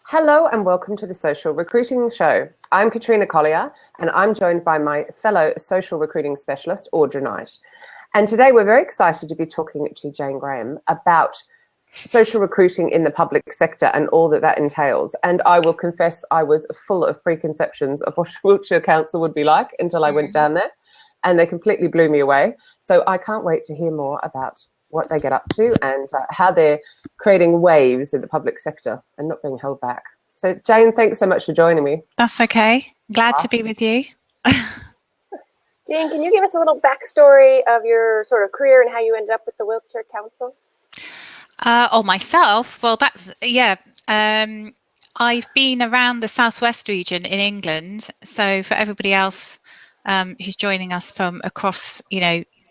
Hello and welcome to the Social Recruiting Show. I'm Katrina Collier and I'm joined by my fellow social recruiting specialist, Audra Knight. And today we're very excited to be talking to Jane Graham about social recruiting in the public sector and all that that entails. And I will confess I was full of preconceptions of what Wiltshire Council would be like until I went down there, and they completely blew me away. So I can't wait to hear more about what they get up to and how they're creating waves in the public sector and not being held back. So Jane, thanks so much for joining me. That's okay. Glad to be with you. Jane, can you give us a little backstory of your sort of career and how you ended up with the Wiltshire Council? Myself, well, I've been around the southwest region in England. So for everybody else who's joining us from across,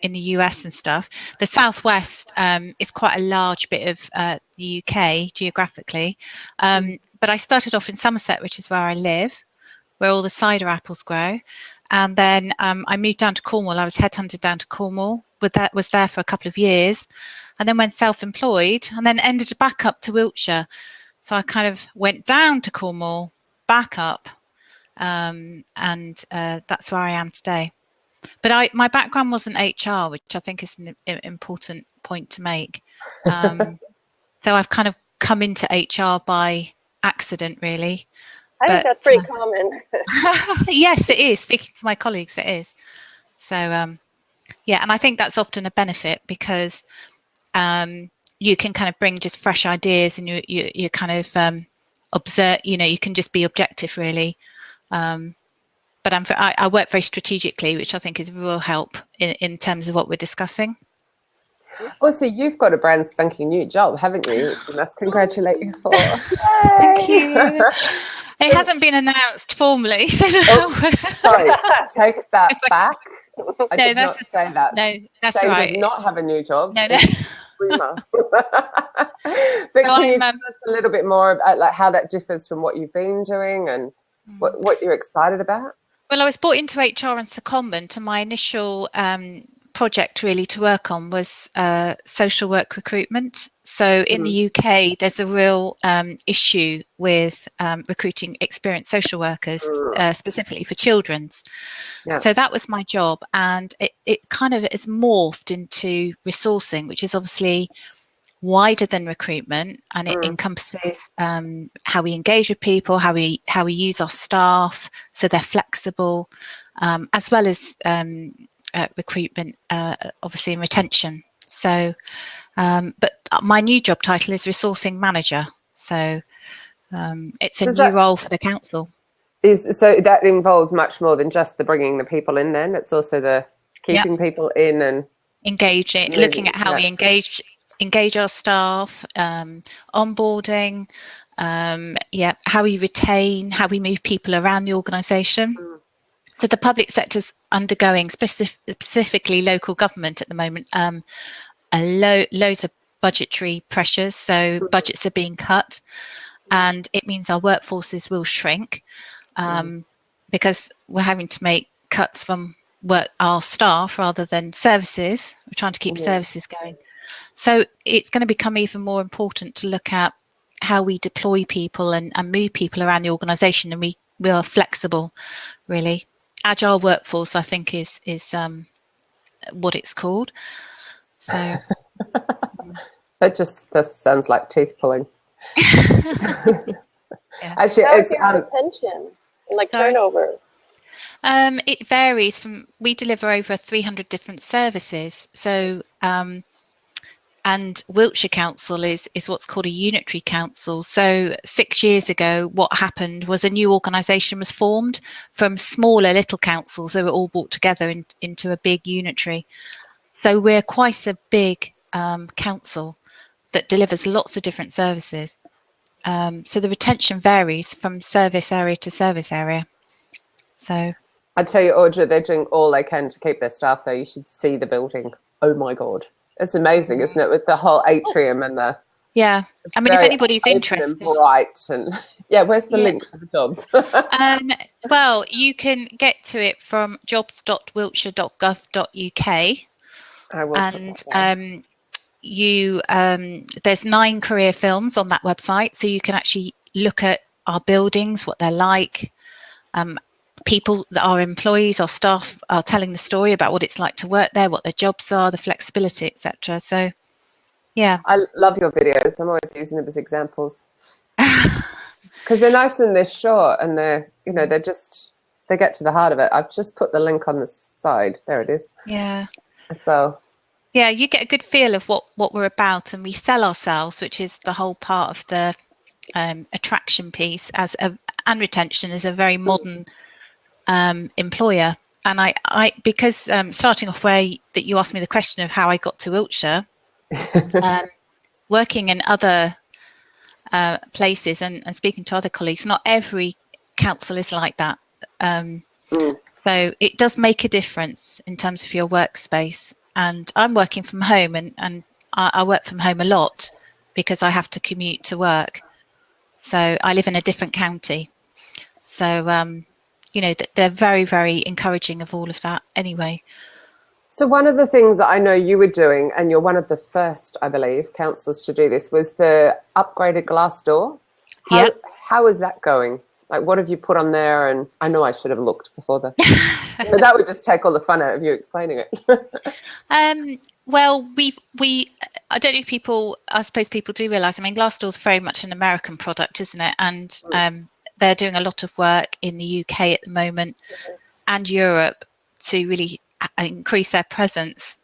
in the US and stuff, the southwest is quite a large bit of the UK geographically. But I started off in Somerset, which is where I live, where all the cider apples grow. And then I moved down to Cornwall. I was headhunted down to Cornwall, but that was there for a couple of years, and then went self-employed, and then ended back up to Wiltshire. So I kind of went down to Cornwall, back up, and that's where I am today. But my background wasn't HR, which I think is an important point to make. So I've kind of come into HR by accident, really. I think that's pretty common. Yes, it is. Speaking to my colleagues, it is. So, and I think that's often a benefit because you can kind of bring just fresh ideas, and you kind of observe. You can just be objective, really. But I work very strategically, which I think is a real help in terms of what we're discussing. Also, you've got a brand spanking new job, haven't you? Which we must congratulate you for. Thank you. It hasn't been announced formally. So sorry, take that back. I did not say that. No, that's Jane right. does not have a new job. No. But can you tell us a little bit more about like how that differs from what you've been doing and what you're excited about? Well, I was brought into HR and secondment, and my initial project really to work on was social work recruitment. So in the UK, there's a real issue with recruiting experienced social workers, specifically for children's. Yeah. So that was my job, and it kind of is morphed into resourcing, which is obviously wider than recruitment, and it encompasses how we engage with people, how we use our staff so they're flexible, as well as recruitment, obviously, and retention. So, but my new job title is resourcing manager. So it's a new role for the council. So that involves much more than just the bringing the people in. Then it's also the keeping people in and engaging, looking at how we engage our staff, onboarding, how we retain, how we move people around the organisation. So the public sector's undergoing, specifically local government at the moment, loads of budgetary pressures. So budgets are being cut, and it means our workforces will shrink because we're having to make cuts from our staff rather than services. We're trying to keep services going. So it's going to become even more important to look at how we deploy people and move people around the organisation, and we are flexible, really. Agile workforce, I think, is what it's called. So that sounds like teeth pulling. Actually, it's retention and turnover. It varies from. We deliver over 300 different services, so. And Wiltshire Council is what's called a unitary council. So 6 years ago, what happened was a new organisation was formed from smaller little councils that were all brought together into a big unitary. So we're quite a big council that delivers lots of different services. So the retention varies from service area to service area. So I tell you, Audra, they're doing all they can to keep their staff there. You should see the building. Oh my God. It's amazing, isn't it? With the whole atrium and the I mean, if anybody's interested, and bright and where's the link for the jobs? Well, you can get to it from jobs.wiltshire.gov.uk, and there's 9 career films on that website, so you can actually look at our buildings, what they're like. People, our employees, our staff are telling the story about what it's like to work there, what their jobs are, the flexibility, etc. So, yeah. I love your videos. I'm always using them as examples because they're nice and they're short and they're, you know, they get to the heart of it. I've just put the link on the side. There it is. Yeah. As well. Yeah, you get a good feel of what we're about, and we sell ourselves, which is the whole part of the attraction piece and retention is a very modern employer. And I because starting off where that you asked me the question of how I got to Wiltshire, working in other places and speaking to other colleagues, not every council is like that. So it does make a difference in terms of your workspace. And I'm working from home, and I work from home a lot because I have to commute to work. So I live in a different county. So, you know, they're very, very encouraging of all of that anyway. So one of the things that I know you were doing, and you're one of the first, I believe, councils to do this, was the upgraded glass door. How is that going? Like, what have you put on there? And I know I should have looked before but that would just take all the fun out of you explaining it. Well, I don't know if I suppose people do realise, I mean, Glassdoor's very much an American product, isn't it? And they're doing a lot of work in the UK at the moment and Europe to really increase their presence.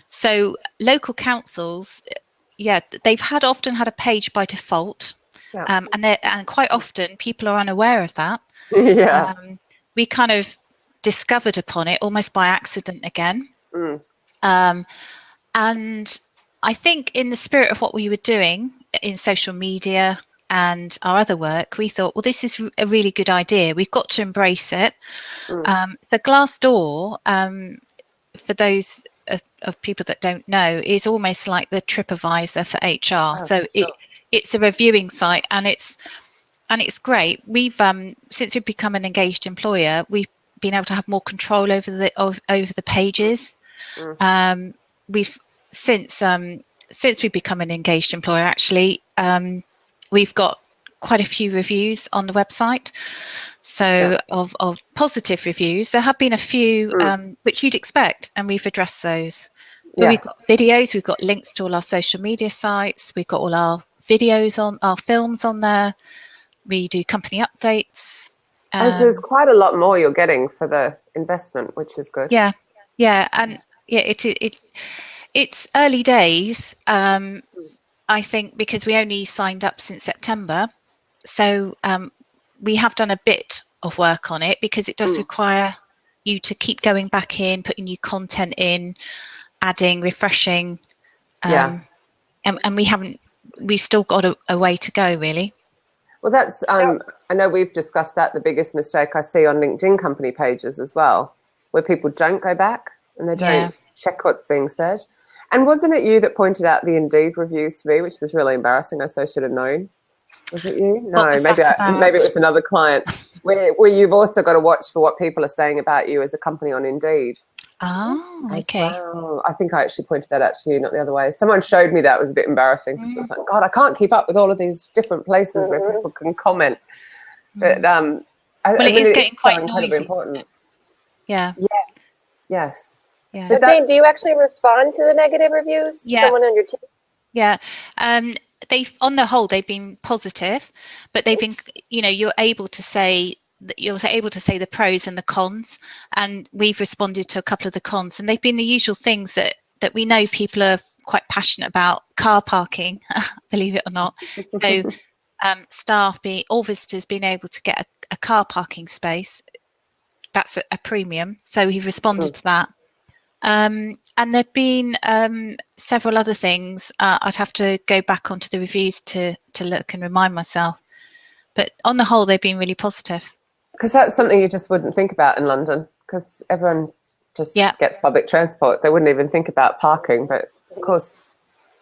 So local councils, they've often had a page by default. And quite often people are unaware of that. We kind of discovered upon it almost by accident again. And I think in the spirit of what we were doing in social media and our other work, we thought, well, this is a really good idea. We've got to embrace it. The glass door, for those of people that don't know, is almost like the TripAdvisor for HR. It's a reviewing site, and it's great. We've since we've become an engaged employer, we've been able to have more control over the pages. We've since we've become an engaged employer, actually, we've got quite a few reviews on the website. So of positive reviews. There have been a few which you'd expect, and we've addressed those. But we've got videos, we've got links to all our social media sites, we've got all our videos on our films on there. We do company updates. So there's quite a lot more you're getting for the investment, which is good. And it's early days. I think because we only signed up since September, so we have done a bit of work on it because it does require you to keep going back in, putting new content in, adding, refreshing, and we've still got a way to go, really. Well, that's I know we've discussed that. The biggest mistake I see on LinkedIn company pages as well, where people don't go back and they don't check what's being said. And wasn't it you that pointed out the Indeed reviews to me, which was really embarrassing? I so should have known. Was it you? No, maybe it was another client. Where you've also got to watch for what people are saying about you as a company on Indeed. Oh, okay. Wow. I think I actually pointed that out to you, not the other way. Someone showed me that. It was a bit embarrassing. I was like, God, I can't keep up with all of these different places where people can comment. But it is getting quite noisy. Important. Yes. But Jane, do you actually respond to the negative reviews? Someone on your team? They've, on the whole, they've been positive, but they've been, you're able to say the pros and the cons, and we've responded to a couple of the cons, and they've been the usual things that we know people are quite passionate about. Car parking, believe it or not. So staff all visitors being able to get a car parking space, that's a premium. So we've responded to that. And there've been several other things. I'd have to go back onto the reviews to look and remind myself. But on the whole, they've been really positive. Because that's something you just wouldn't think about in London, because everyone just gets public transport. They wouldn't even think about parking. But, of course,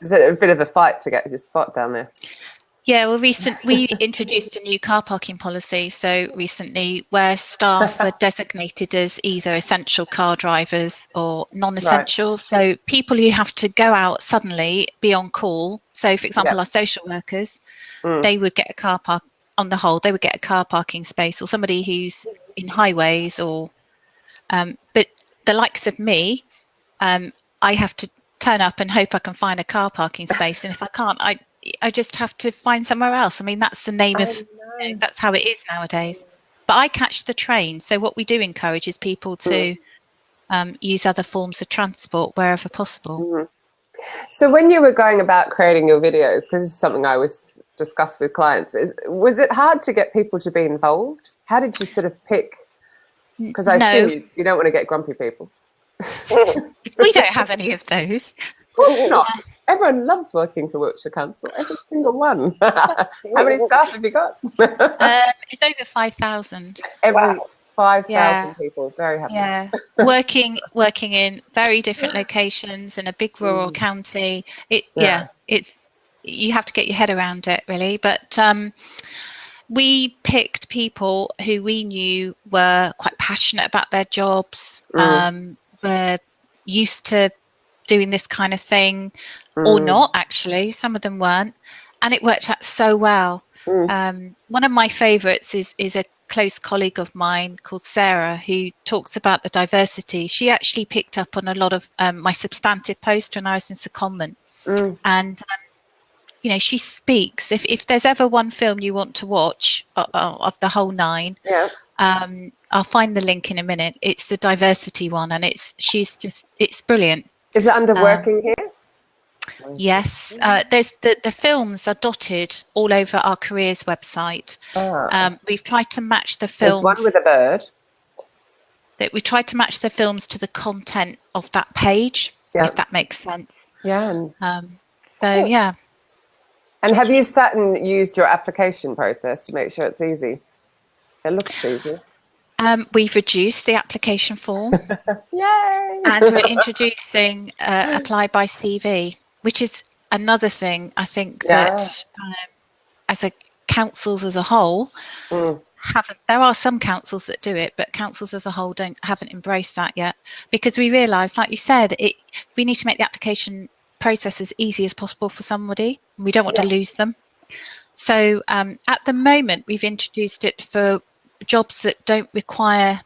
it's a bit of a fight to get your spot down there. Yeah, well, we introduced a new car parking policy. So recently, where staff are designated as either essential car drivers or non-essential. Right. So people who have to go out suddenly, be on call. So, for example, our social workers, they would get a car park. On the whole, they would get a car parking space, or somebody who's in highways, or but the likes of me, I have to turn up and hope I can find a car parking space, and if I can't, I just have to find somewhere else. I mean, that's the name of, that's how it is nowadays. But I catch the train, so what we do encourage is people to use other forms of transport wherever possible. So when you were going about creating your videos, because this is something I always discuss with clients, was it hard to get people to be involved? How did you sort of pick? Because I assume you don't want to get grumpy people. We don't have any of those. Of course not. Everyone loves working for Wiltshire Council, every single one. How many staff have you got? It's over 5,000. Every 5,000 people, very happy. Yeah, working in very different locations in a big rural county. It's you have to get your head around it, really. But we picked people who we knew were quite passionate about their jobs, were used to doing this kind of thing, or not, actually. Some of them weren't. And it worked out so well. One of my favourites is a close colleague of mine called Sarah, who talks about the diversity. She actually picked up on a lot of my substantive post when I was in secondment. And you know, she speaks. If there's ever one film you want to watch of the whole 9, I'll find the link in a minute. It's the diversity one, and it's brilliant. Is it under working here? Yes, there's the films are dotted all over our careers website. We've tried to match the films. There's one with a bird. We tried to match the films to the content of that page, if that makes sense. Yeah. So yeah. And have you sat and used your application process to make sure it's easy? It looks easy. We've reduced the application form. Yay! And we're introducing apply by CV, which is another thing I think that as a councils as a whole haven't. There are some councils that do it, but councils as a whole haven't embraced that yet, because we realise, like you said, we need to make the application process as easy as possible for somebody. We don't want to lose them. So at the moment, we've introduced it for jobs that don't require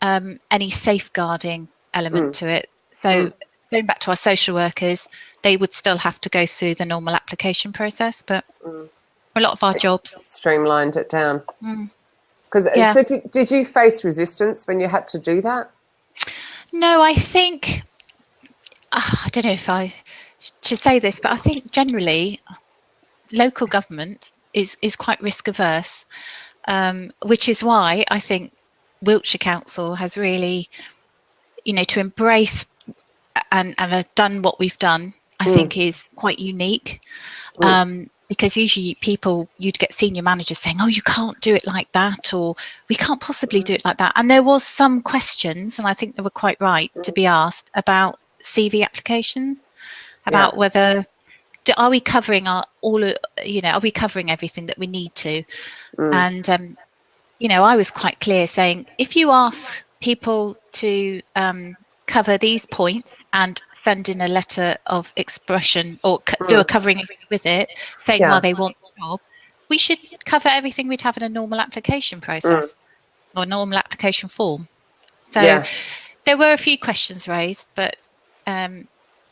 any safeguarding element to it. So going back to our social workers, they would still have to go through the normal application process, but a lot of our jobs streamlined it down. So did you face resistance when you had to do that? No, I think I don't know if I should say this, but I think generally local government is quite risk averse, which is why I think Wiltshire Council has really, to embrace and have done what we've done, I think is quite unique. Because usually you'd get senior managers saying, oh, you can't do it like that, or we can't possibly do it like that. And there was some questions, and I think they were quite right to be asked about CV applications, about whether are we covering are we covering everything that we need to? And I was quite clear saying, if you ask people to cover these points and send in a letter of expression or do a covering with it, saying why they want the job, we should cover everything we'd have in a normal application process or a normal application form. So there were a few questions raised, but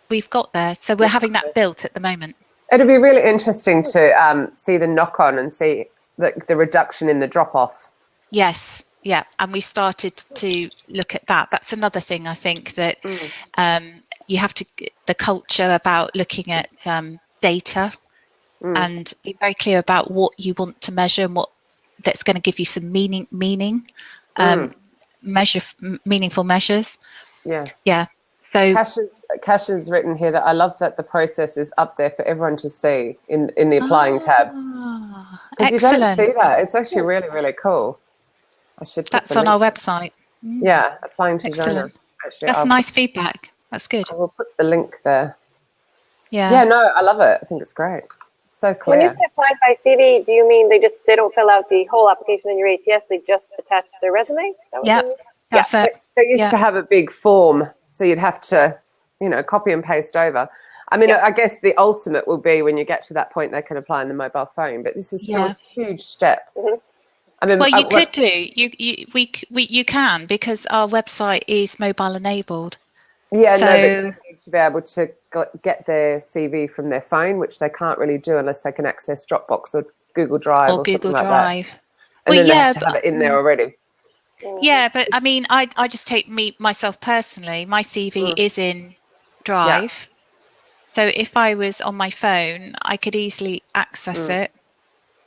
we've got there. So we're having that built at the moment. It'll be really interesting to see the knock-on and see the reduction in the drop-off. Yes, yeah, and we started to look at that. That's another thing I think that you have to, the culture about looking at data and be very clear about what you want to measure and what that's going to give you some meaning, meaningful measures. Yeah. So Cash has written here that I love that the process is up there for everyone to see in the applying tab. Because you don't see that. It's actually really, really cool. That's on our website. Yeah, applying to Zona. Actually, that's nice feedback. That's good. I will put the link there. Yeah, no, I love it. I think it's great. So clear. When you say applied by CV, do you mean they don't fill out the whole application in your ATS? They just attach their resume? That's it. They used to have a big form, so you'd have to, copy and paste over. I mean, I guess the ultimate will be when you get to that point, they can apply on the mobile phone, but this is still a huge step. I mean, well, you could do, you can, because our website is mobile enabled. Yeah, so, no, but they need to be able to get their CV from their phone, which they can't really do unless they can access Dropbox or Google Drive or Google something Drive. Like that. And then they have to have it in there already. Yeah, but I mean, I just take myself personally. My CV is in Drive, so if I was on my phone, I could easily access it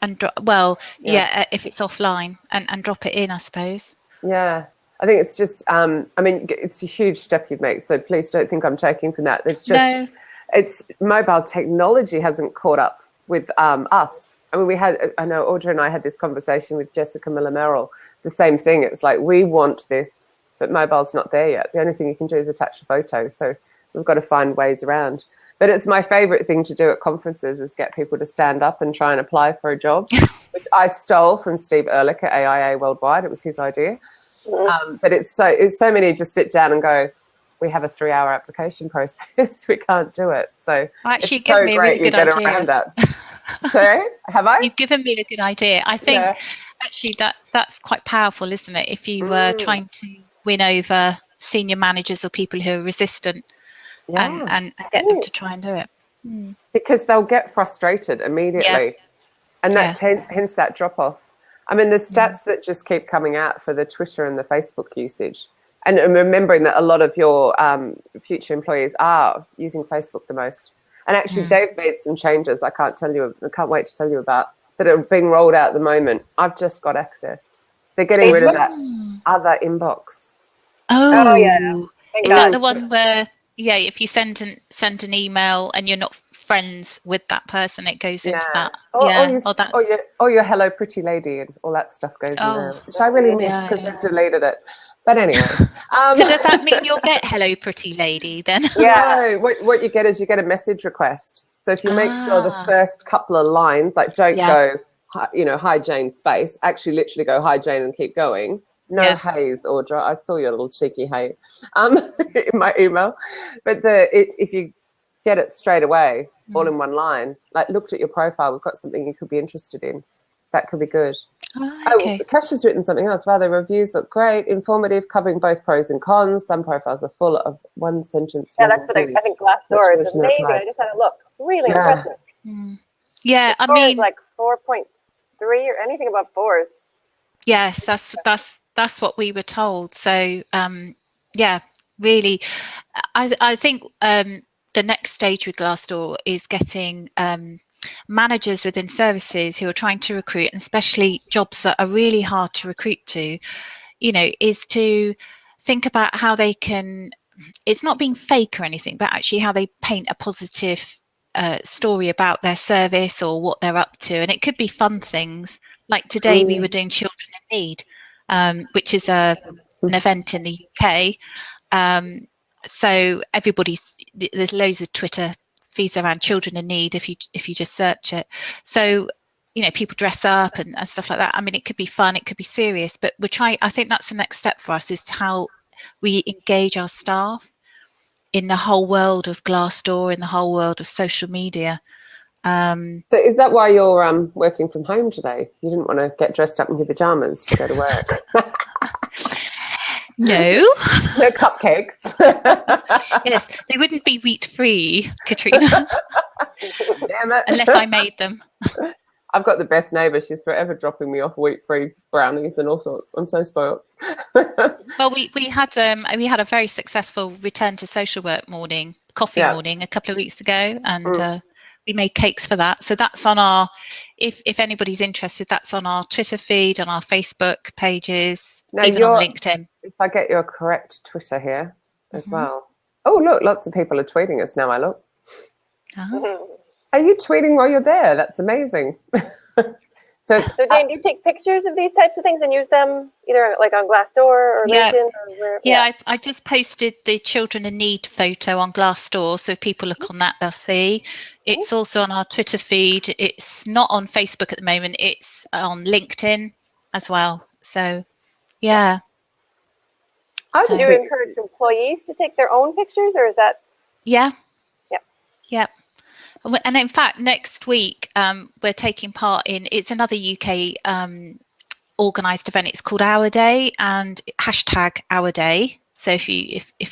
and if it's offline and drop it in, I suppose. Yeah. I think it's just, I mean, it's a huge step you've made, so please don't think I'm taking from that. It's just, it's mobile technology hasn't caught up with us. I mean, I know Audra and I had this conversation with Jessica Miller-Merrill, the same thing. It's like, we want this, but mobile's not there yet. The only thing you can do is attach a photo, so we've got to find ways around. But it's my favourite thing to do at conferences is get people to stand up and try and apply for a job, which I stole from Steve Ehrlich at AIA Worldwide. It was his idea. But it's so many just sit down and go, we have a 3-hour application process. We can't do it. So actually, give me a really good idea. Around that. Sorry, have I? You've given me a good idea. I think actually that's quite powerful, isn't it? If you were trying to win over senior managers or people who are resistant and get them to try and do it. Because they'll get frustrated immediately. And that's hence that drop off. I mean, the stats that just keep coming out for the Twitter and the Facebook usage, and remembering that a lot of your future employees are using Facebook the most. And actually, they've made some changes I can't wait to tell you about, that are being rolled out at the moment. I've just got access. They're getting rid of that other inbox. Oh yeah. Is that the one where, if you send an email and you're not friends with that person, it goes into that. Or your hello pretty lady and all that stuff goes in there, which I really miss because they've deleted it. But anyway. So does that mean you'll get hello pretty lady then? No, what you get is you get a message request. So if you make sure the first couple of lines, like don't go, hi Jane space, actually literally go hi Jane and keep going. No haze, Audra. I saw your little cheeky hey in my email. But if you get it straight away, all in one line, like looked at your profile, we've got something you could be interested in. That could be good. Cash has written something else. Wow, the reviews look great, informative, covering both pros and cons. Some profiles are full of one sentence. Yeah, that's what I think Glassdoor is amazing. I just had a look. Really impressive. Yeah, I mean, like 4.3 or anything above 4s. Yes, that's what we were told. So really, I think the next stage with Glassdoor is getting managers within services who are trying to recruit, and especially jobs that are really hard to recruit to, is to think about how they can, it's not being fake or anything, but actually how they paint a positive story about their service or what they're up to. And it could be fun things. Like today we were doing Children in Need, which is an event in the UK. So there's loads of Twitter feeds around Children in Need if you just search it. So people dress up and stuff like that. I mean, it could be fun, it could be serious, but I think that's the next step for us, is how we engage our staff in the whole world of Glassdoor, in the whole world of social media. So is that why you're working from home today? You didn't want to get dressed up in your pajamas to go to work? No. No cupcakes. Yes, they wouldn't be wheat-free, Katrina. Damn it. Unless I made them. I've got the best neighbour. She's forever dropping me off wheat-free brownies and all sorts. I'm so spoiled. Well, we had a very successful return to social work coffee morning a couple of weeks ago, and we made cakes for that. So that's on our, if anybody's interested, that's on our Twitter feed, on our Facebook pages, even on LinkedIn. If I get your correct Twitter here as well. Oh, look, lots of people are tweeting us now, I look. Oh. Are you tweeting while you're there? That's amazing. So Jane, do you take pictures of these types of things and use them either like on Glassdoor or LinkedIn? Or where? Yeah, I just posted the Children in Need photo on Glassdoor, so if people look on that, they'll see. It's also on our Twitter feed. It's not on Facebook at the moment. It's on LinkedIn as well. So, yeah. Do you encourage employees to take their own pictures, or is that? Yeah. Yeah. Yep. And in fact, next week we're taking part in, it's another UK organised event. It's called Our Day and hashtag Our Day. So if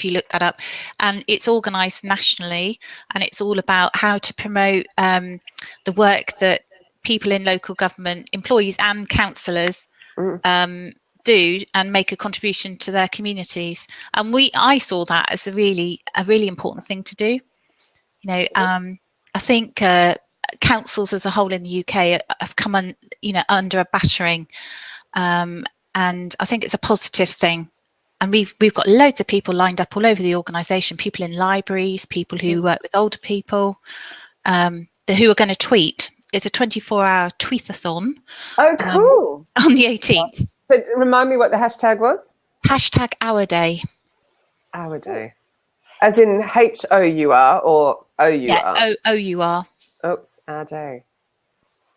you look that up, and it's organised nationally, and it's all about how to promote the work that people in local government, employees and councillors do, and make a contribution to their communities. And I saw that as a really important thing to do. You know, I think councils as a whole in the UK have come under a battering, and I think it's a positive thing. And we've got loads of people lined up all over the organisation, people in libraries, people who work with older people, who are going to tweet. It's a 24-hour tweetathon. Oh, cool. On the 18th. So remind me what the hashtag was? Hashtag Our Day. Our Day. As in HOUR or OUR? Yeah, OUR. Oops, Our Day.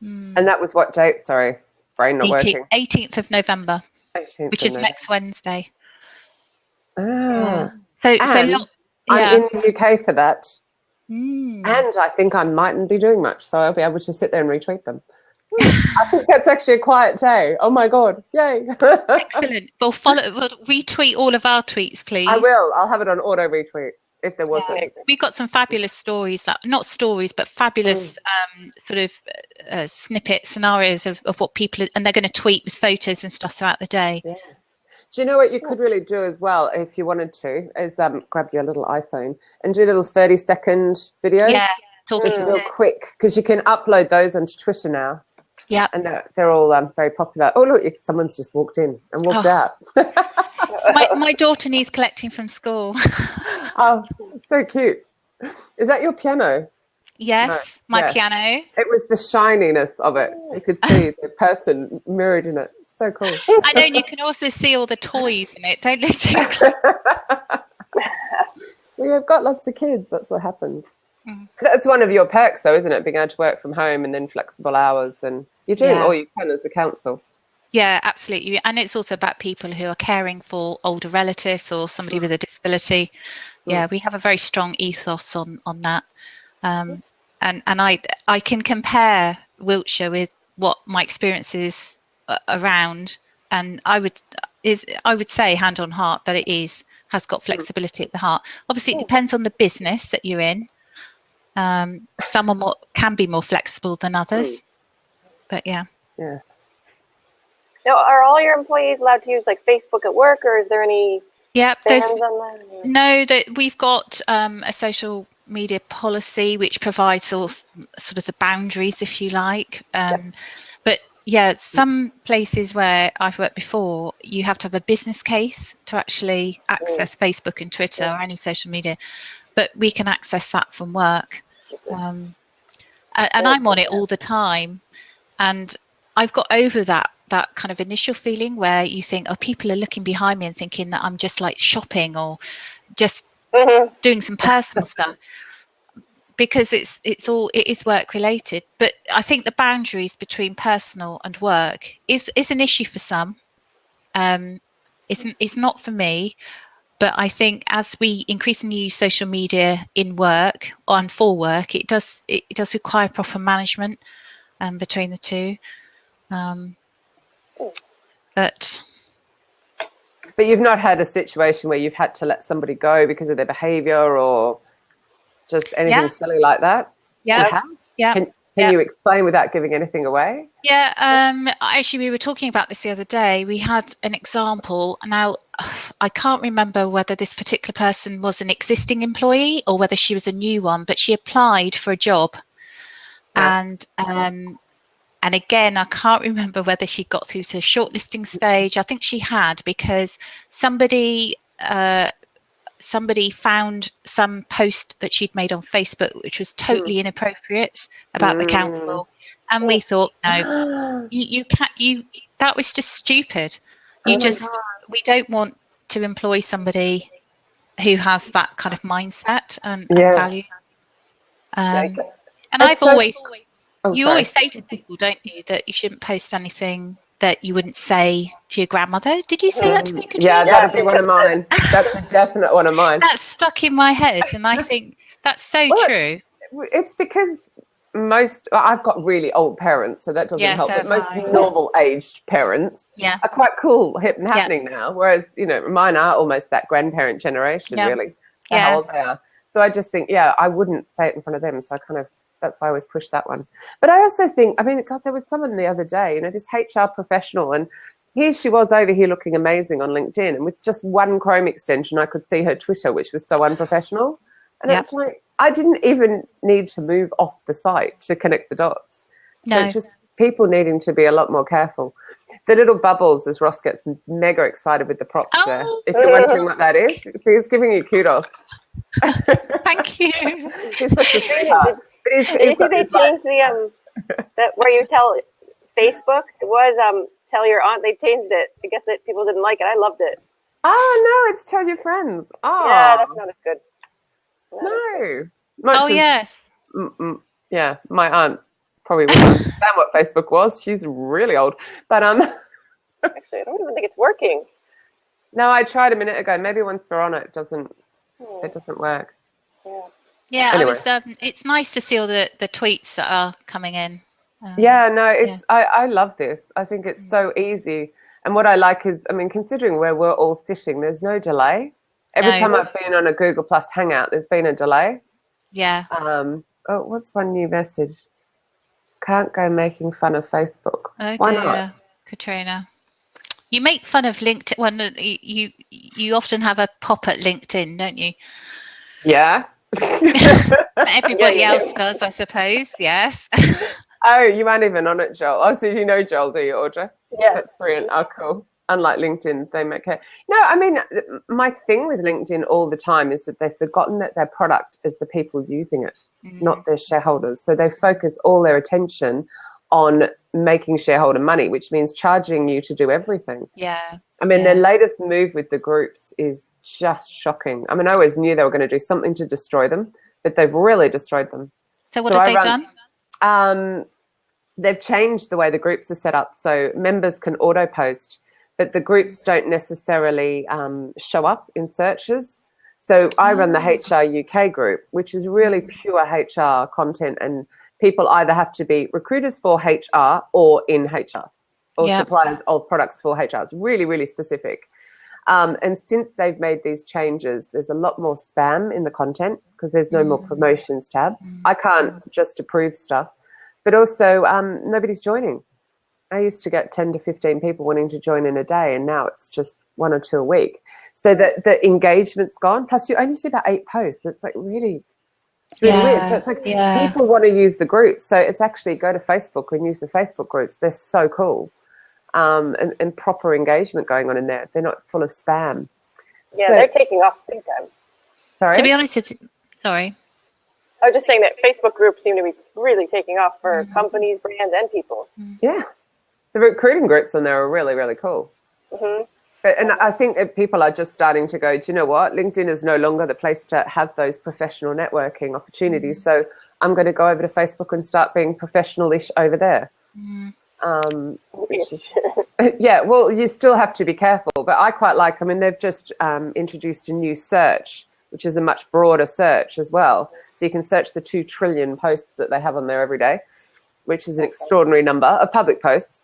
And that was what date? Sorry, brain not working. 18th of November, 18th which is next Wednesday. Ah. So I'm in the UK for that. And I think I mightn't be doing much, so I'll be able to sit there and retweet them. I think that's actually a quiet day. Oh my God. Yay. Excellent. We'll retweet all of our tweets, please. I will. I'll have it on auto retweet if there wasn't. We've got some fabulous stories, not stories, but fabulous sort of snippet scenarios of what people and they're going to tweet with photos and stuff throughout the day. Yeah. Do you know what you could really do as well, if you wanted to, is grab your little iPhone and do little 30-second videos. Yeah, just real quick, because you can upload those onto Twitter now. Yeah, and they're all very popular. Oh look, someone's just walked in and walked out. So my daughter needs collecting from school. Oh, so cute. Is that your piano? Yes, my piano. It was the shininess of it. You could see the person mirrored in it. So cool. I know, and you can also see all the toys in it, don't you? Well, you've got lots of kids. That's what happens. That's one of your perks, though, isn't it? Being able to work from home and then flexible hours, and you're doing all you can as a council. Yeah, absolutely. And it's also about people who are caring for older relatives or somebody with a disability. Yeah, we have a very strong ethos on that. And I can compare Wiltshire with what my experience is around, and I would say hand on heart that it has got flexibility at the heart. Obviously, it depends on the business that you're in. Some can be more flexible than others, but yeah. Now, are all your employees allowed to use like Facebook at work, or is there any bans on that? No, we've got a social media policy which provides all sort of the boundaries, if you like. But yeah, some places where I've worked before, you have to have a business case to actually access Facebook and Twitter or any social media, but we can access that from work. And I'm on it all the time, and I've got over that kind of initial feeling where you think, oh, people are looking behind me and thinking that I'm just like shopping or just doing some personal stuff, because it is work related. But I think the boundaries between personal and work is an issue for some. It's not for me. But I think as we increasingly use social media in work and for work, it does require proper management between the two. But you've not had a situation where you've had to let somebody go because of their behaviour or just anything silly like that? Yeah. Can you explain without giving anything away? Yeah, actually, we were talking about this the other day. We had an example. Now, I can't remember whether this particular person was an existing employee or whether she was a new one, but she applied for a job. And again, I can't remember whether she got through to the shortlisting stage. I think she had, because somebody found some post that she'd made on Facebook which was totally inappropriate about the council, and we thought, no, you can't. That was just stupid. We don't want to employ somebody who has that kind of mindset and value. And I've always say to people, don't you, that you shouldn't post anything that you wouldn't say to your grandmother. Did you say that to me, Katrina? Yeah, that'd be one of mine. That's a definite one of mine. That's stuck in my head, and I think that's so true. It's because I've got really old parents, so that doesn't help. But most normal aged parents are quite cool, hip and happening now. Whereas, mine are almost that grandparent generation, really. How old they are. So I just think, I wouldn't say it in front of them. So that's why I always push that one. But I also think, God, there was someone the other day, this HR professional, and here she was over here looking amazing on LinkedIn, and with just one Chrome extension, I could see her Twitter, which was so unprofessional. And it's like, I didn't even need to move off the site to connect the dots. No. So it's just people needing to be a lot more careful. The little bubbles, as Ross gets mega excited with the props there. If you're wondering what that is, see, he's giving you kudos. Thank you. He's such a sweetheart. But they changed the where you tell Facebook, it was tell your aunt. They changed it. I guess that people didn't like it. I loved it. Oh, no, it's tell your friends. Oh. Yeah, that's not as good. No. Yes. Yeah, my aunt probably wouldn't understand what Facebook was. She's really old. But actually, I don't even think it's working. No, I tried a minute ago. Maybe once we're on it doesn't work. Yeah. Anyway. It's nice to see all the tweets that are coming in. I love this. I think it's so easy. And what I like is, considering where we're all sitting, there's no delay. Every time I've been on a Google Plus Hangout, there's been a delay. Yeah. What's one new message? Can't go making fun of Facebook. Oh, Why dear, not? Katrina. You make fun of LinkedIn. Well, you often have a pop at LinkedIn, don't you? Yeah. Everybody else does, I suppose. Yes. Oh, you aren't even on it, Joel. Oh, so you know Joel, do you, Audra? Yeah. That's brilliant. Oh, cool. Unlike LinkedIn, they make it. No, my thing with LinkedIn all the time is that they've forgotten that their product is the people using it, not their shareholders. So they focus all their attention on making shareholder money, which means charging you to do everything. Yeah. Their latest move with the groups is just shocking. I always knew they were going to do something to destroy them, but they've really destroyed them. So what have they done? They've changed the way the groups are set up. So members can auto-post, but the groups don't necessarily show up in searches. So I run the HR UK group, which is really pure HR content, and people either have to be recruiters for HR or in HR, or suppliers of products for HR. It's really, really specific. And since they've made these changes, there's a lot more spam in the content because there's no more promotions tab. I can't just approve stuff. But also nobody's joining. I used to get 10 to 15 people wanting to join in a day, and now it's just 1 or 2 a week. So that the engagement's gone. Plus, you only see about 8 posts. It's like really weird. So it's like people want to use the groups. So it's actually go to Facebook and use the Facebook groups. They're so cool. And proper engagement going on in there. They're not full of spam. Yeah, they're taking off big time. Sorry? To be honest with you, sorry. I was just saying that Facebook groups seem to be really taking off for companies, brands, and people. Yeah. The recruiting groups on there are really, really cool. Mm-hmm. And I think that people are just starting to go, do you know what? LinkedIn is no longer the place to have those professional networking opportunities. So I'm going to go over to Facebook and start being professional-ish over there. Well, you still have to be careful. But I quite like, they've just introduced a new search, which is a much broader search as well. So you can search the 2 trillion posts that they have on there every day, which is an extraordinary number of public posts.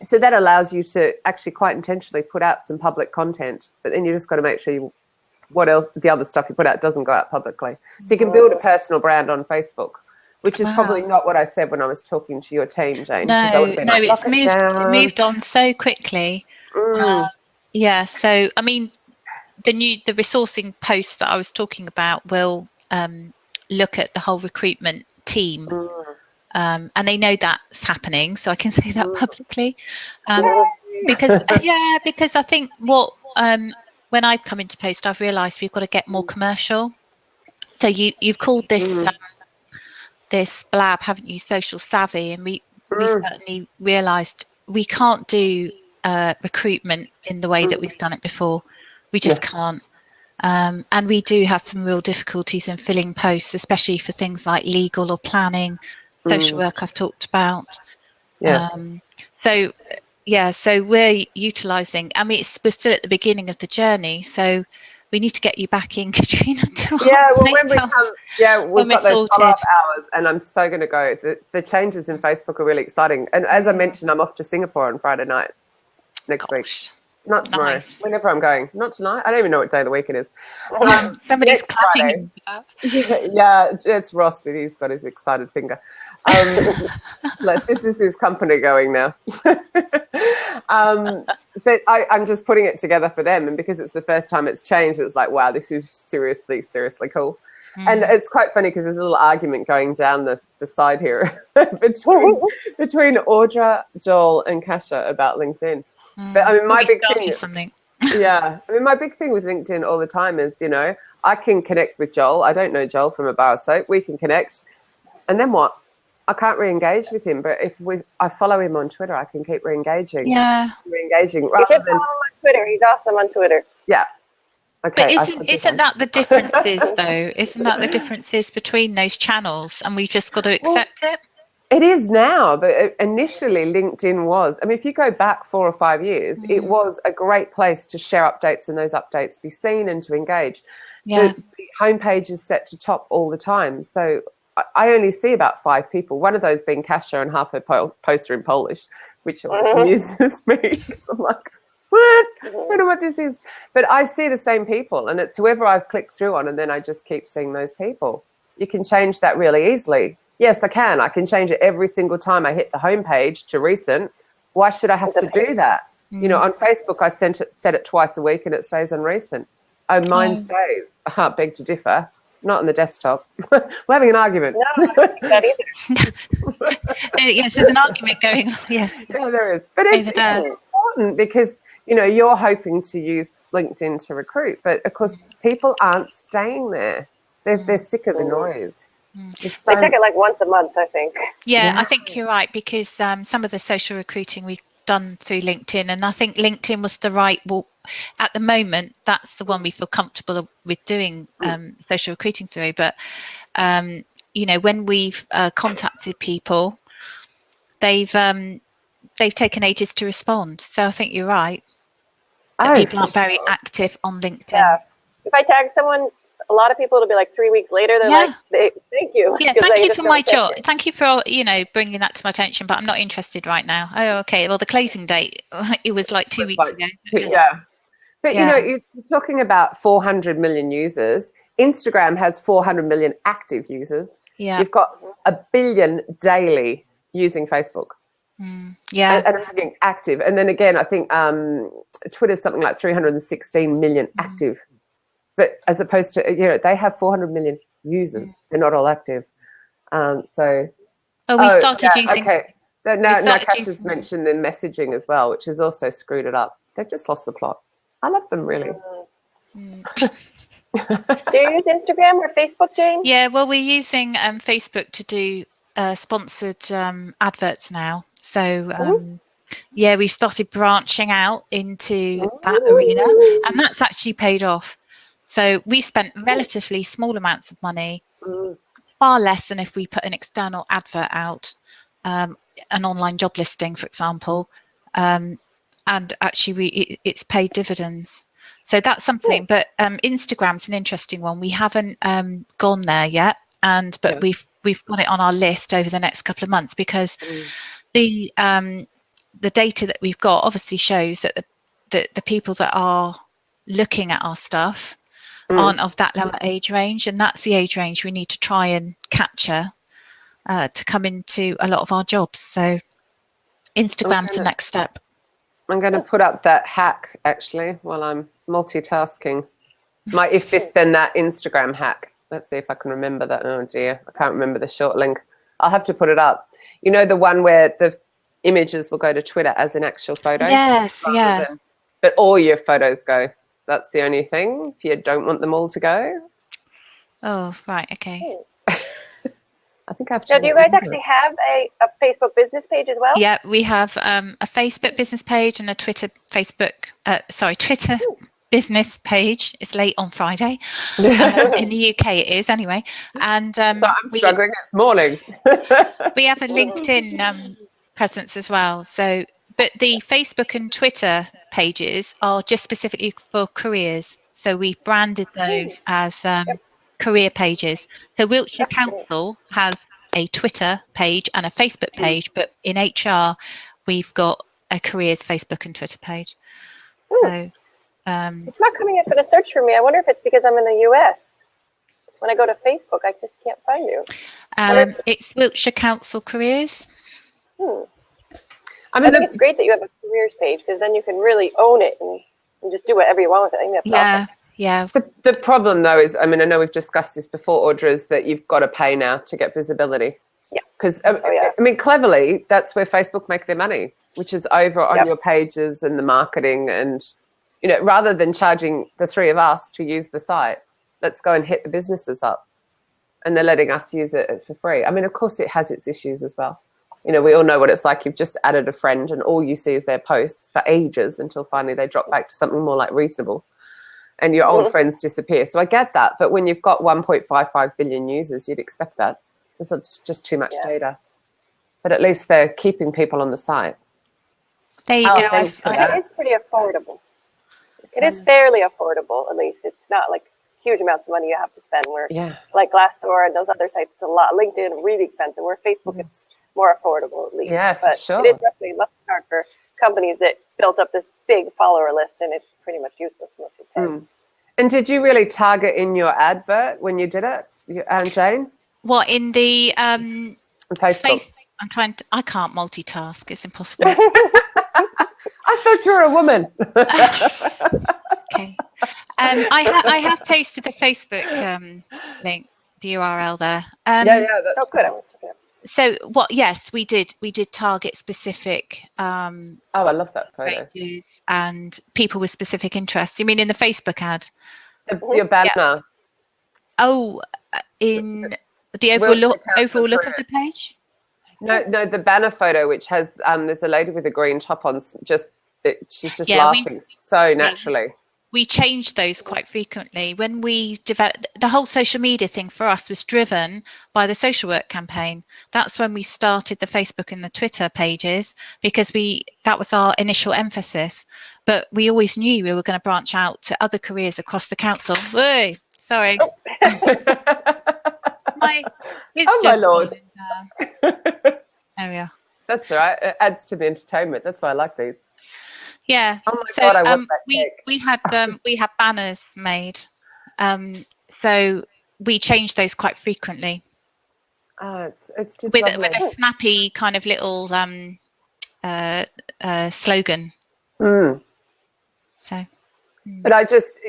So that allows you to actually quite intentionally put out some public content, but then you just got to make sure the other stuff you put out doesn't go out publicly. So you can build a personal brand on Facebook, which is probably not what I said when I was talking to your team, Jane. It moved on so quickly. So the resourcing post that I was talking about will look at the whole recruitment team, and they know that's happening, so I can say that publicly. Because I think when I've come into post, I've realised we've got to get more commercial. So you've called this this blab, haven't you, social savvy, and we certainly realised we can't do recruitment in the way that we've done it before. We just can't. And we do have some real difficulties in filling posts, especially for things like legal or planning, social work I've talked about. So we're utilising, we're still at the beginning of the journey. So we need to get you back in, Katrina. Yeah, well, when we come, we've got those follow-up hours, and I'm so going to go. The changes in Facebook are really exciting. And as I mentioned, I'm off to Singapore on Friday night next week. Not tomorrow. Nice. Whenever I'm going. Not tonight. I don't even know what day of the week it is. Somebody's clapping. Yeah, it's Ross with he's got his excited finger. This is his company going now. But I'm just putting it together for them, and because it's the first time it's changed, it's like, wow, this is seriously cool. And it's quite funny because there's a little argument going down the side here between Audra, Joel, and Kasha about LinkedIn. But I mean, my big thing. My big thing with LinkedIn all the time is, I can connect with Joel. I don't know Joel from a bar of soap. We can connect, and then what? I can't re-engage with him, but if I follow him on Twitter, I can keep re-engaging. You should follow him on Twitter. He's awesome on Twitter. Yeah. Okay. But isn't that the differences, though? Isn't that the differences between those channels, and we've just got to accept it? It is now, but initially LinkedIn was. I mean, if you go back 4 or 5 years, it was a great place to share updates and those updates be seen and to engage. Yeah. The homepage is set to top all the time. So I only see about 5 people, one of those being Kasha and half her posts are in Polish, which amuses me. I'm like, what? I don't know what this is. But I see the same people, and it's whoever I've clicked through on, and then I just keep seeing those people. You can change that really easily. Yes, I can. I can change it every single time I hit the homepage to recent. Why should I have to do that? On Facebook, I set it twice a week and it stays on recent. Oh, mine stays. I beg to differ. Not on the desktop. We're having an argument. No, I don't think that either. Yes, there's an argument going on. Yes. Yeah, there is. But it's important because, you're hoping to use LinkedIn to recruit. But, of course, people aren't staying there. They're sick of the noise. They check it like once a month, I think. Yeah, I think you're right, because some of the social recruiting we've done through LinkedIn, and I think LinkedIn was the right, at the moment, that's the one we feel comfortable with doing social recruiting through. But, when we've contacted people, they've taken ages to respond. So I think you're right. People aren't very active on LinkedIn. Yeah. If I tag someone, a lot of people, it'll be like 3 weeks later. They're like, thank you. Yeah, thank you for my job. Thank you for, bringing that to my attention, but I'm not interested right now. Oh, okay. Well, the closing date, it was like 2 weeks ago. Yeah. But, you're talking about 400 million users. Instagram has 400 million active users. Yeah. You've got 1 billion daily using Facebook. Yeah. And I'm talking active. And then again, I think Twitter's something like 316 million active. But as opposed to, they have 400 million users. They're not all active. We started using... Okay. Now Cass's mentioned the messaging as well, which has also screwed it up. They've just lost the plot. I love them, really. Do you use Instagram or Facebook, Jane? Yeah, well, we're using Facebook to do sponsored adverts now. So, we started branching out into that arena, and that's actually paid off. So we spent relatively small amounts of money, far less than if we put an external advert out, an online job listing, for example, and actually it's paid dividends. So that's something. But Instagram's an interesting one. We haven't gone there yet, but we've got it on our list over the next couple of months, because the data that we've got obviously shows that the people that are looking at our stuff aren't of that lower age range, and that's the age range we need to try and capture to come into a lot of our jobs. So Instagram's the next step. I'm going to put up that hack actually while I'm multitasking. My if this then that Instagram hack. Let's see if I can remember that. Oh dear, I can't remember the short link. I'll have to put it up. The one where the images will go to Twitter as an actual photo? Yes, yeah. But all your photos go. That's the only thing. If you don't want them all to go. Oh, right. Okay. I think I've. So do you guys actually have a Facebook business page as well? Yeah, we have a Facebook business page and a Twitter business page. It's late on Friday. In the UK it is anyway. And so I'm struggling this morning. We have a LinkedIn presence as well. But the Facebook and Twitter pages are just specifically for careers. So we've branded those as career pages. So Wiltshire Council has a Twitter page and a Facebook page, but in HR, we've got a careers Facebook and Twitter page. So, it's not coming up in a search for me. I wonder if it's because I'm in the US. When I go to Facebook, I just can't find you. It's Wiltshire Council Careers. I think it's great that you have a careers page, because then you can really own it and just do whatever you want with it. I think that's awesome. Yeah. The problem, though, is, I mean, I know we've discussed this before, Audra, is that you've got to pay now to get visibility. Yeah. Because, I mean, cleverly, that's where Facebook make their money, which is over on your pages and the marketing. And, you know, rather than charging the three of us to use the site, let's go and hit the businesses up. And they're letting us use it for free. I mean, of course, it has its issues as well. You know, we all know what it's like. You've just added a friend and all you see is their posts for ages until finally they drop back to something more like reasonable and your old friends disappear. So I get that. But when you've got 1.55 billion users, you'd expect that. Because it's just too much data. But at least they're keeping people on the site. There you go. It is pretty affordable. It is fairly affordable, at least. It's not like huge amounts of money you have to spend. Where like Glassdoor and those other sites, it's a lot. LinkedIn, really expensive. Where Facebook, it's more affordable, at least. Yeah, but sure. It is definitely much hard for companies that built up this big follower list, and it's pretty much useless unless you pay. And did you really target in your advert when you did it, Jane? What, in the Facebook? I can't multitask. It's impossible. I thought you were a woman. Okay. I have posted the Facebook link, the URL there. That's good. So yes, we did target specific I love that photo. and people with specific interests. You mean in the Facebook ad? Your banner. In the overall look of the page? No, the banner photo, which has there's a lady with a green top on, she's just laughing so naturally. We changed those quite frequently. When we developed, the whole social media thing for us was driven by the social work campaign. That's when we started the Facebook and the Twitter pages, because that was our initial emphasis. But we always knew we were going to branch out to other careers across the council. Whoa, sorry. My Lord. There we are. That's all right. It adds to the entertainment. That's why I like these. Yeah. Oh my God, I want that cake. we had banners made, so we changed those quite frequently. Oh, it's just with a snappy kind of little slogan. So, but I just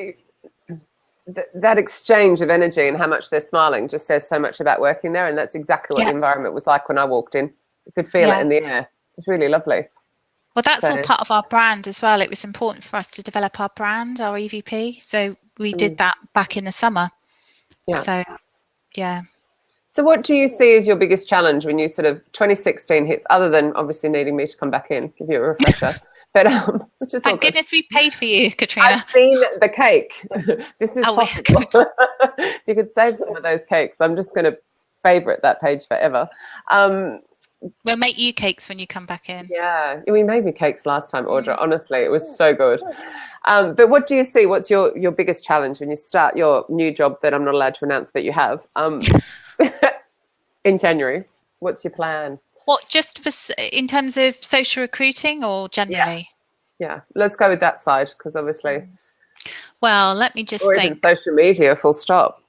that exchange of energy and how much they're smiling just says so much about working there, and that's exactly what the environment was like when I walked in. You could feel it in the air. It's really lovely. Well, that's all part of our brand as well. It was important for us to develop our brand, our EVP. So we did that back in the summer. Yeah. So, yeah. So what do you see as your biggest challenge when you sort of 2016 hits, other than obviously needing me to come back in, give you a refresher? But which is thank goodness we paid for you, Katrina. I've seen the cake. This is possible. You could save some of those cakes. I'm just going to favourite that page forever. We'll make you cakes when you come back in. Yeah, we made me cakes last time, Audra. Honestly, it was so good. But what do you see? What's your biggest challenge when you start your new job that I'm not allowed to announce that you have in January? What's your plan? What, just in terms of social recruiting or generally? Yeah. Let's go with that side, because obviously. Well, let me just think. Even social media, full stop.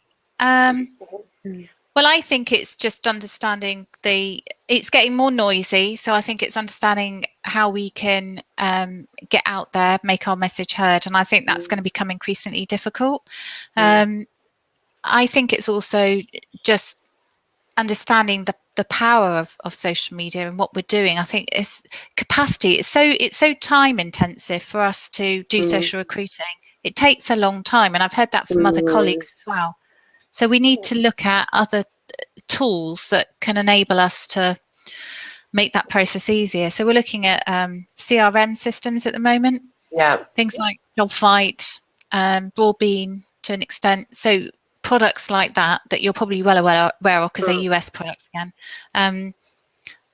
Well, I think it's just understanding it's getting more noisy. So I think it's understanding how we can get out there, make our message heard. And I think that's going to become increasingly difficult. I think it's also just understanding the power of social media and what we're doing. I think it's capacity. It's so time intensive for us to do social recruiting. It takes a long time. And I've heard that from other colleagues as well. So we need to look at other tools that can enable us to make that process easier. So we're looking at CRM systems at the moment. Yeah. Things like JobFight, Broadbean to an extent. So products like that you're probably well aware of, because they're US products again,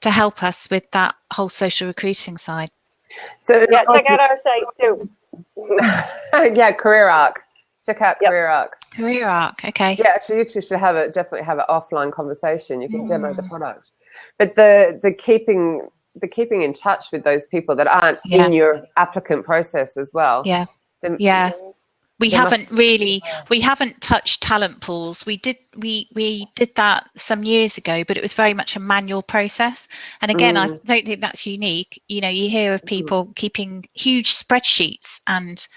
to help us with that whole social recruiting side. So check out our site too. Yeah, Career Arc. Check out Career Arc. Career Arc, okay. Yeah, actually, you two should definitely have an offline conversation. You can demo the product, but the keeping in touch with those people that aren't in your applicant process as well. Yeah, We haven't touched talent pools. We did that some years ago, but it was very much a manual process. And again, I don't think that's unique. You know, you hear of people keeping huge spreadsheets and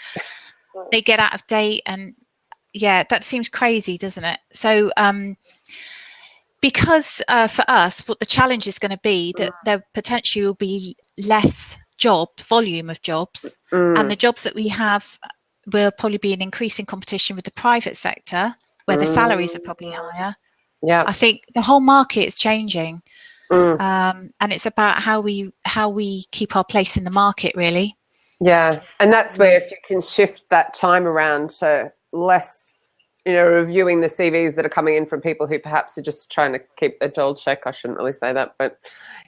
they get out of date, and that seems crazy, doesn't it? So because for us, what the challenge is going to be that there potentially will be less volume of jobs, and the jobs that we have will probably be an increasing competition with the private sector, where the salaries are probably higher. Yeah, I think the whole market is changing, and it's about how we keep our place in the market, really. Yeah, and that's where if you can shift that time around to less, reviewing the CVs that are coming in from people who perhaps are just trying to keep a dull check. I shouldn't really say that, but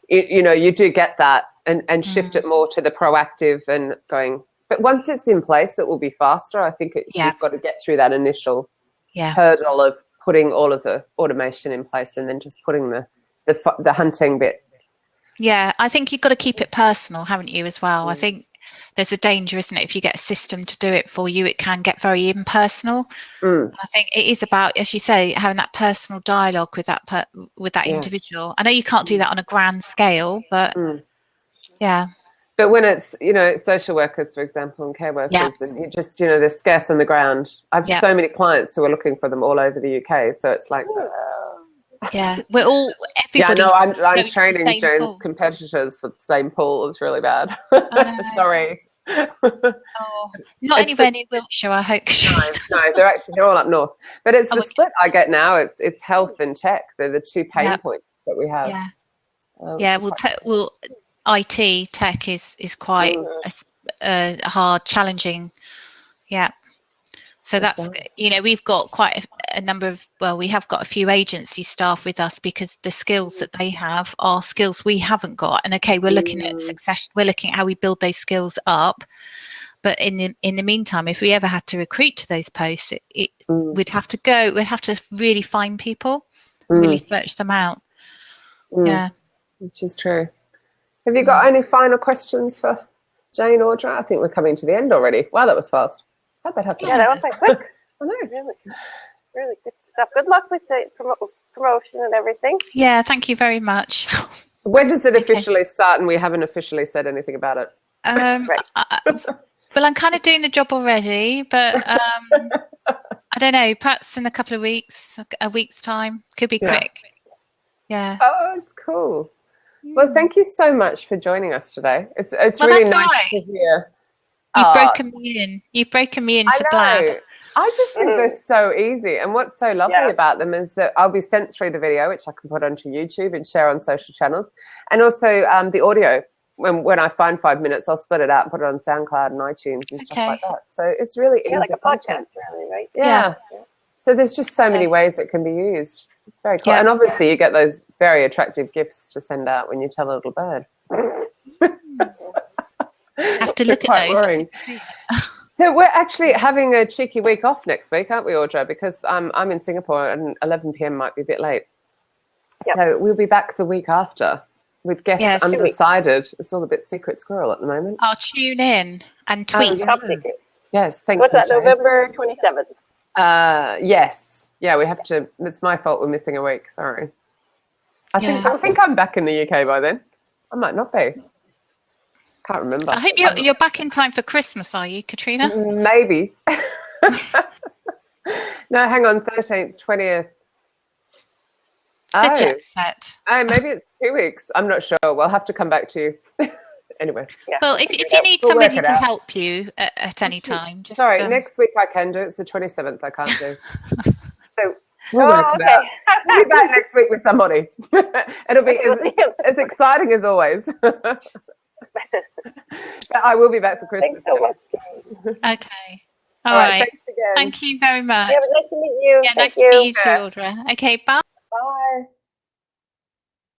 you do get that, and shift it more to the proactive and going. But once it's in place, it will be faster. I think you've got to get through that initial hurdle of putting all of the automation in place, and then just putting the hunting bit. Yeah, I think you've got to keep it personal, haven't you, as well? I think there's a danger, isn't it? If you get a system to do it for you, it can get very impersonal. I think it is about, as you say, having that personal dialogue with that individual. I know you can't do that on a grand scale, but But when it's, social workers, for example, and care workers, and you just, they're scarce on the ground. I have so many clients who are looking for them all over the UK. So it's like, we're all, everybody. Yeah, no, I'm training Joan's competitors for the same pool. It's really bad. Sorry. Not anywhere near Wiltshire, I hope. No, they're all up north. But it's the split I get now. It's health and tech. They're the two pain points that we have. Well, IT tech is quite hard, challenging. So that's, we've got quite a number of, we have got a few agency staff with us because the skills that they have are skills we haven't got. And we're looking at succession, we're looking at how we build those skills up. But in the meantime, if we ever had to recruit to those posts, we'd have to really find people, really search them out. Yeah. Which is true. Have you got any final questions for Jane, Audra? I think we're coming to the end already. Wow, that was fast. How'd that happen? Yeah, that was quite quick. I know, really good stuff. Good luck with the promotion and everything. Yeah, thank you very much. When does it officially start? And we haven't officially said anything about it. Well, I'm kind of doing the job already, but I don't know. Perhaps in a week's time. Could be quick. Yeah. Oh, it's cool. Well, thank you so much for joining us today. It's really nice to hear. You've broken me in. You've broken me into blab. I just think they're so easy. And what's so lovely about them is that I'll be sent through the video, which I can put onto YouTube and share on social channels. And also the audio. When I find 5 minutes, I'll split it out and put it on SoundCloud and iTunes and stuff like that. So it's really easy. Like a podcast, really, right? Yeah. So there's just so many ways it can be used. It's very cool. And obviously you get those very attractive gifts to send out when you tell a little bird. Have to look at those. So we're actually having a cheeky week off next week, aren't we, Audra? Because I'm in Singapore and 11 p.m. might be a bit late. Yep. So we'll be back the week after with guests undecided. It's all a bit secret squirrel at the moment. I'll tune in and tweet. Yes, thank you. What's that, November 27th? Yes. Yeah, we have to. It's my fault we're missing a week. Sorry. I think I'm back in the UK by then. I might not be. Can't remember. I hope you're back in time for Christmas, are you, Katrina? Maybe. No, hang on, 13th, 20th. The jet set. Oh, maybe it's 2 weeks. I'm not sure. We'll have to come back to you. Anyway. Yeah. Well, if you need somebody to help you at any time, just next week I can do. It's the 27th I can't do. So we'll work it out. We'll be back next week with somebody. It'll be as exciting as always. But I will be back for Christmas. Thanks so much. Okay. All right. Thanks again. Thank you very much. Yeah, nice to meet you. Yeah, nice to meet you too, Audra. Okay, bye. Bye.